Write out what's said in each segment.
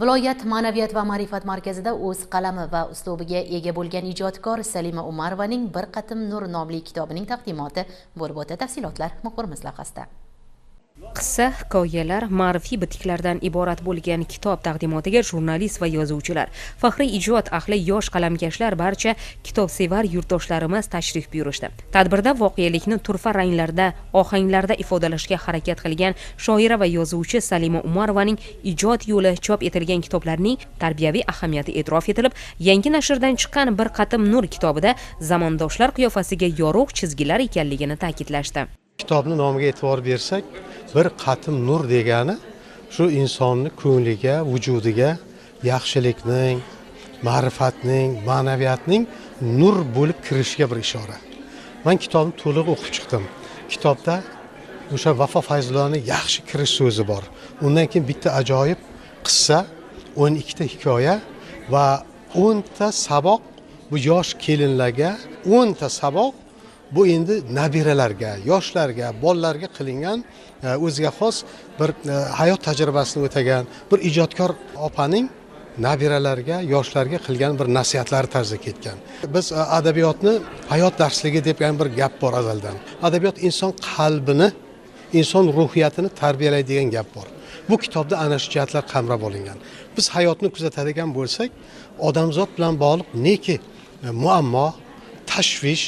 Viloyat ma'naviyat va ma'rifat markazida o'z qalami va uslubiga ega bo'lgan ijodkor Salima Umarovaning Bir qatim nur nomli kitobining taqdimoti bo'lib o'tdi. Tafsilotlar muxbirimiz lavhasida. Qissa, hikoyalar, ma'rifiy bitiklardan iborat bo'lgan kitob taqdimotiga jurnalist va yozuvchilar, faxriy ijod ahli yosh qalamkashlar, barcha kitobsevar yurtdoshlarimiz tashrif buyurishdi. Tadbirda voqelikni turfa ranglarda, ohanglarda ifodalashga harakat qilgan shoira va yozuvchi Salima Umarovaning ijod yo'li chop etilgan kitoblarning tarbiyaviy ahamiyati e'tirof etilib, yangi nashrdan chiqqan Bir qatim nur kitobida zamondoshlar qiyofasiga yorug' chizgilar ekanligini ta'kidlashdi. Kitobning nomiga e'tibor bersak, bir qatim nur degani shu insonning ko'ngliga, vujudiga yaxshilikning, ma'rifatning, ma'naviyatning nur bo'lib kirishiga bir ishora. Men kitobni to'liq o'qib chiqdim. Kitobda o'sha Vafo Fayzullohning yaxshi kirish so'zi bor. Undan keyin bitta ajoyib qissa, 12 ta hikoya va 10 ta saboq bu yosh kelinlarga 10 ta saboq. Bu endi nabiralarga, yoshlarga, bolalarga qilingan o'ziga xos bir hayot tajribasini o'tagan bir ijodkor opaning nabiralarga, yoshlarga qilgan bir nasihatlari tarzida ketgan. Biz adabiyotni hayot darsligi degan bir gap bor azaldan. Adabiyot inson qalbini, inson ruhiyatini tarbiyalaydigan gap bor. Bu kitobda ana shu jihatlar qamrab olingan. Biz hayotni kuzatadigan bo'lsak, odamzod bilan bog'liq neki muammo, tashvish,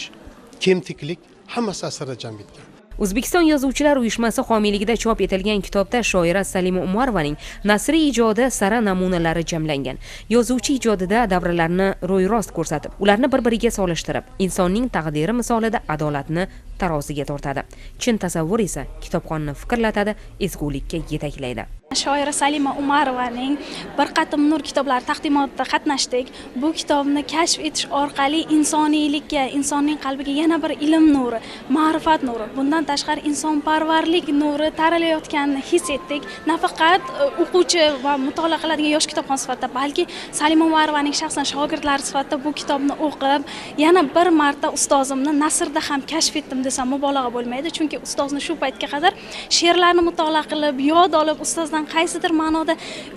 kemtiklik hammasi asarda jam etgan. O'zbekiston Yozuvchilar uyushmasi homiyligida chop etilgan kitobda shoira Salima Umarovaning nasriy ijodi sara namunalari jamlangan. Yozuvchi ijodida davralarni ro'y-rost ko'rsatib, ularni bir-biriga solishtirib, insonning taqdiri misolida adolatni taroziga tortadi. Chin tasavvur esa kitobxonni fikrlatadi, ezgulikka yetaklaydi. Shoira Salima Umarovaning Bir qatim nur kitoblari taqdimotida qatnashdik. Bu kitobni kashf etish orqali insoniylikka, insonning qalbiga yana bir ilm nuri, ma'rifat nuri, bundan tashqari insonparvarlik nuri taralayotganini his etdik. Nafaqat o'quvchi va mutolaa qiladigan yosh kitobxon sifatida, balki Salima Umarovaning shaxsan shogirdlari sifatida bu kitobni o'qib, yana bir marta ustozimni nasrda ham kashf etdim desam mubolag'a bo'lmaydi, chunki ustozni shu paytga qadar she'rlarni mutolaa qilib, yod olib, ustozdan qaysidir ma'noda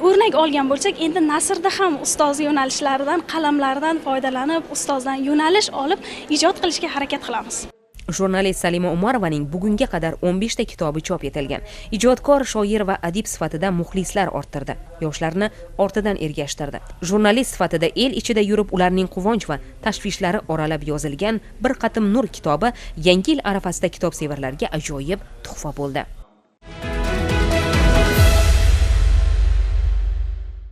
o'rnak olgan bo'lsak, endi nasrda ham ustoz yo'nalishlaridan, qalamlaridan foydalanib, ustozdan yo'nalish olib ijod qilishga harakat qilamiz. Jurnalist Salima Umarovaning bugunga qadar 15 ta kitobi chop etilgan. Ijodkor, shoir va adib sifatida muxlislar orttirdi. Yoshlarni ortidan ergashtirdi. Jurnalist sifatida el ichida yurib, ularning quvonch va tashvishlari oralab yozilgan Bir qatim nur kitobi Yangi yil arafasida kitobsevarlarga ajoyib tuhfa bo'ldi.